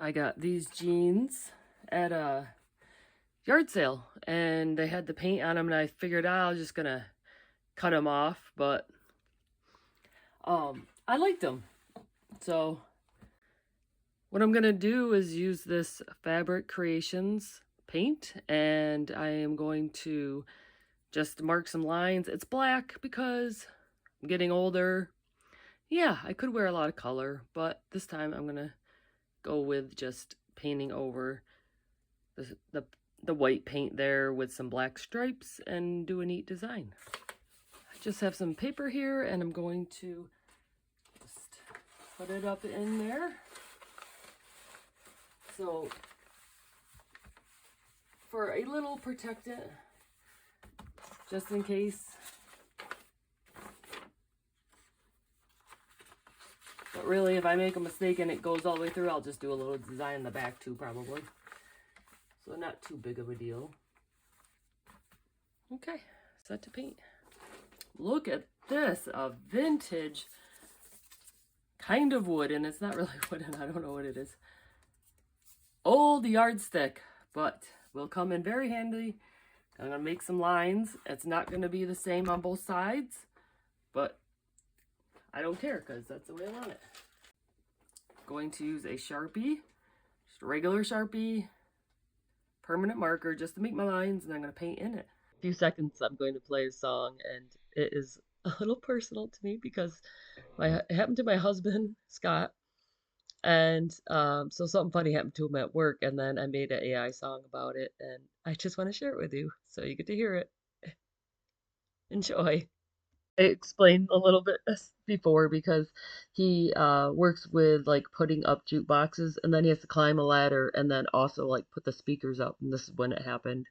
I got these jeans at a yard sale and they had the paint on them, and I figured I was just gonna cut them off, but I liked them. So what I'm gonna do is use this Fabric Creations paint, and I am going to just mark some lines. It's black because I'm getting older. Yeah, I could wear a lot of color, but this time I'm gonna go with just painting over the white paint there with some black stripes and do a neat design. I just have some paper here and I'm going to just put it up in there. So for a little protectant, just in case. But really, if I make a mistake and it goes all the way through, I'll just do a little design in the back too, probably. So not too big of a deal. Okay, set to paint. Look at this, a vintage kind of wood, and it's not really wooden, I don't know what it is. Old yardstick, but will come in very handy. I'm gonna make some lines. It's not gonna be the same on both sides, but I don't care because that's the way I want it. Going to use a Sharpie, just a regular Sharpie, permanent marker just to make my lines, and I'm going to paint in it. A few seconds I'm going to play a song, and it is a little personal to me because it happened to my husband, Scott, and so something funny happened to him at work, and then I made an AI song about it, and I just want to share it with you so you get to hear it. Enjoy. I explained a little bit before because he works with like putting up jukeboxes, and then he has to climb a ladder and then also like put the speakers up, and this is when it happened.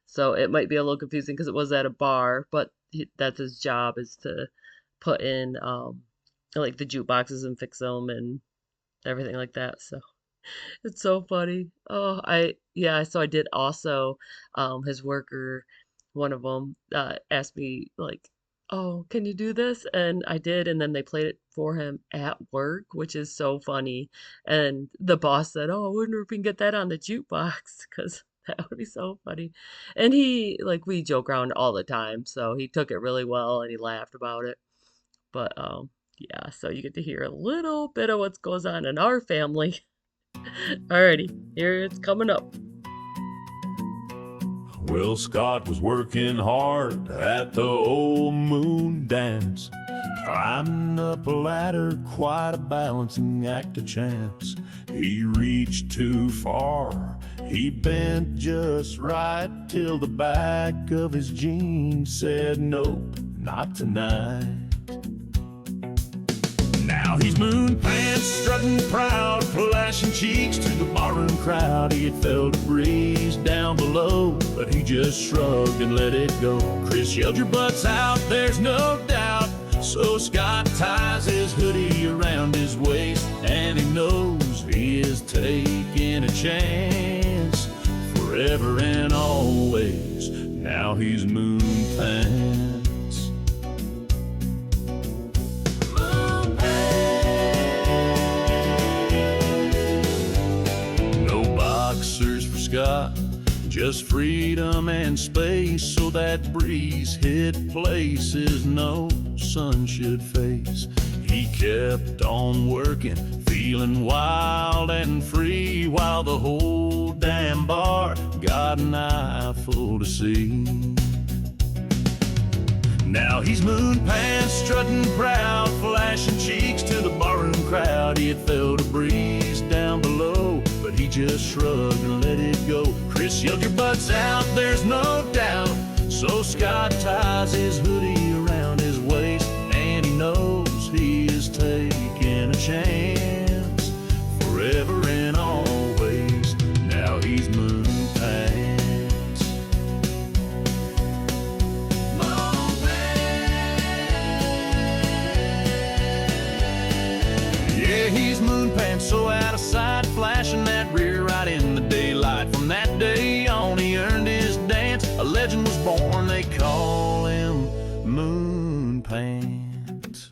So it might be a little confusing because it was at a bar, but that's his job, is to put in like the jukeboxes and fix them and everything like that. So it's so funny. Oh, so I did also his worker, one of them asked me like, oh, can you do this? And I did, and then they played it for him at work, which is so funny. And the boss said, oh, I wonder if we can get that on the jukebox, because that would be so funny. And he, like, we joke around all the time, so he took it really well, and he laughed about it. But, yeah, so you get to hear a little bit of what goes on in our family. Alrighty, here it's coming up. Well, Scott was working hard at the old moon dance, climbing up a ladder, quite a balancing act of chance. He reached too far, he bent just right, till the back of his jeans said, nope, not tonight. Now he's moon pants, strutting proud, flashing cheeks to the barroom crowd. He had felt a breeze down below, but he just shrugged and let it go. Chris yelled, your butt's out, there's no doubt. So Scott ties his hoodie around his waist, and he knows he is taking a chance, forever and always. Now he's moon pants. Just freedom and space, so that breeze hit places no sun should face. He kept on working, feeling wild and free, while the whole damn bar got an eyeful to see. Now he's moon pants, strutting proud, flashing cheeks to the barroom crowd. He had felt a breeze down below, but he just shrugged and let it go. Chris yelled, your butt's out, there's no doubt. So Scott ties his hoodie around his waist, and he knows he is taking a chance, forever and always. Now he's moon pants. Moon pants. Yeah, he's moon pants, so out of sight, flashing that rear right in the daylight. From that day on, he earned his dance. A legend was born, they call him Moon Pants.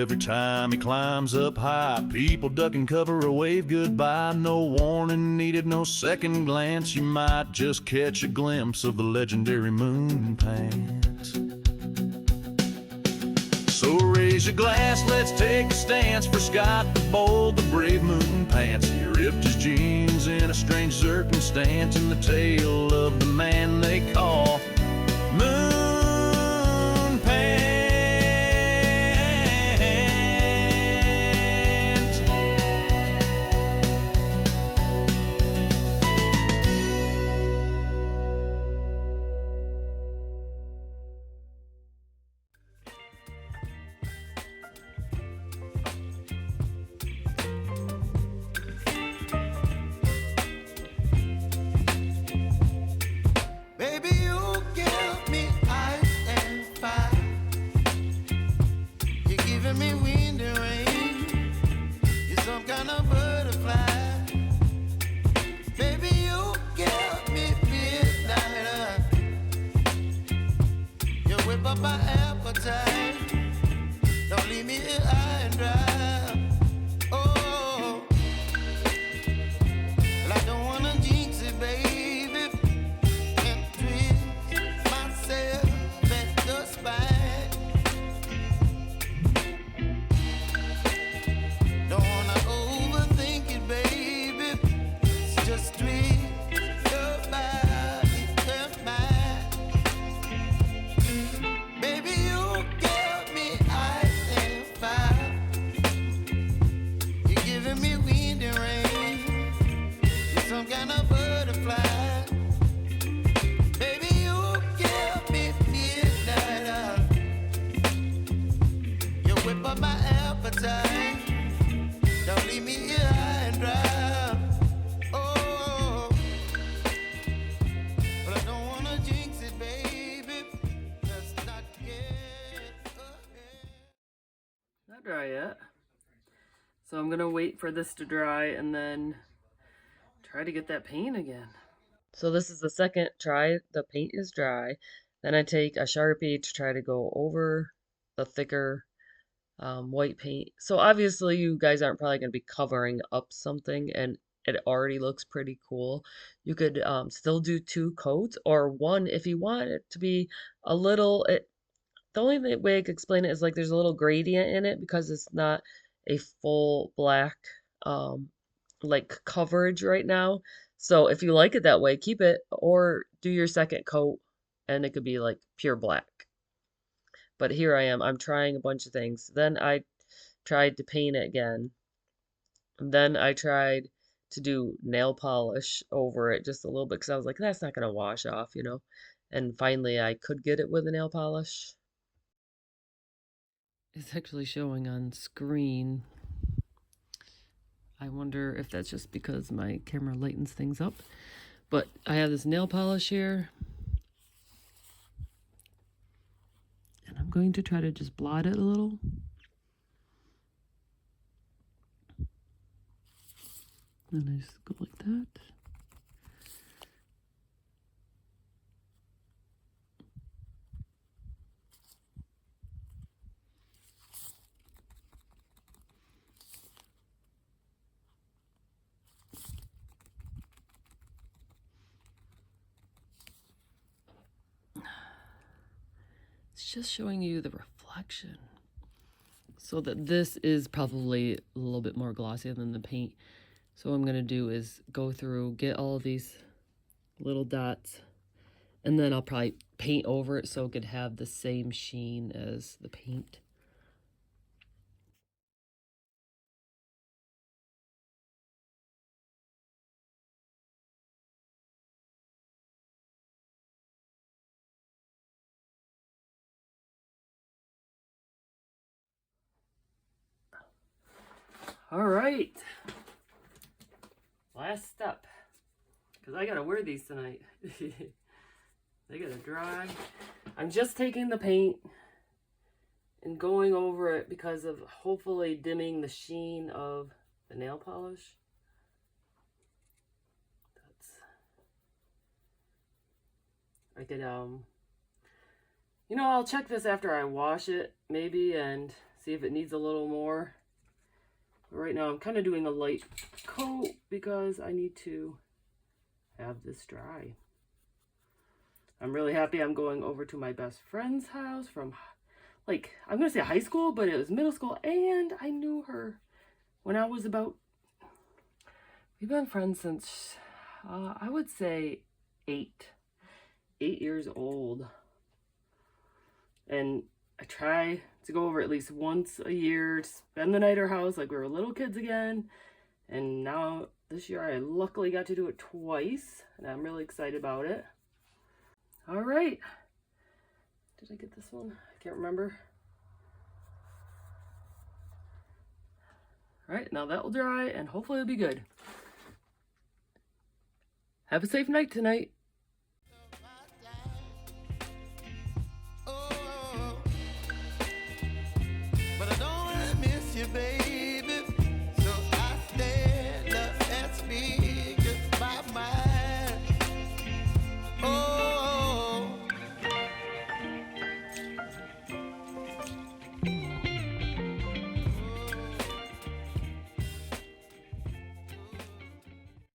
every time he climbs up high. People duck and cover or wave goodbye. No warning needed, no second glance. You might just catch a glimpse of the legendary Moon Pants. So raise your glass, let's take a stance for Scott the bold, the brave Moon Pants. He ripped his jeans in a strange circumstance in the tale of the man they call Moon Pants. Baby, you give me ice and fire. You're giving me wind and rain. You're some kind of butterfly. Baby, you give me midnight. You whip up my appetite. Don't leave me here high and dry. Oh, well, I don't wanna jinx it, baby. Don't leave me here high and dry. Oh, but I don't wanna jinx it, baby. Let's not get ahead. Not dry yet. So I'm gonna wait for this to dry and then try to get that paint again. So this is the second try. The paint is dry. Then I take a Sharpie to try to go over the thicker white paint. So obviously you guys aren't probably going to be covering up something and it already looks pretty cool. You could still do 2 coats or one if you want it to be a little, the only way I could explain it is like there's a little gradient in it because it's not a full black like coverage right now. So if you like it that way, keep it or do your second coat and it could be like pure black. But here I am, I'm trying a bunch of things. Then I tried to paint it again. And then I tried to do nail polish over it just a little bit because I was like, that's not going to wash off, you know. And finally I could get it with a nail polish. It's actually showing on screen. I wonder if that's just because my camera lightens things up. But I have this nail polish here. And I'm going to try to just blot it a little. And I just go like that. It's just showing you the reflection. So that this is probably a little bit more glossy than the paint. So what I'm going to do is go through, get all of these little dots, and then I'll probably paint over it so it could have the same sheen as the paint. All right. Last step. Because I got to wear these tonight. They got to dry. I'm just taking the paint and going over it because of hopefully dimming the sheen of the nail polish. I could, you know, I'll check this after I wash it maybe and see if it needs a little more. But right now I'm kind of doing a light coat because I need to have this dry. I'm really happy I'm going over to my best friend's house from, like, I'm going to say high school, but it was middle school, and I knew her when I was about, we've been friends since, I would say 8 years old. And I try to go over at least once a year to spend the night at her house like we were little kids again. And now this year I luckily got to do it twice, and I'm really excited about it. All right. Did I get this one? I can't remember. All right, now that will dry and hopefully it'll be good. Have a safe night tonight.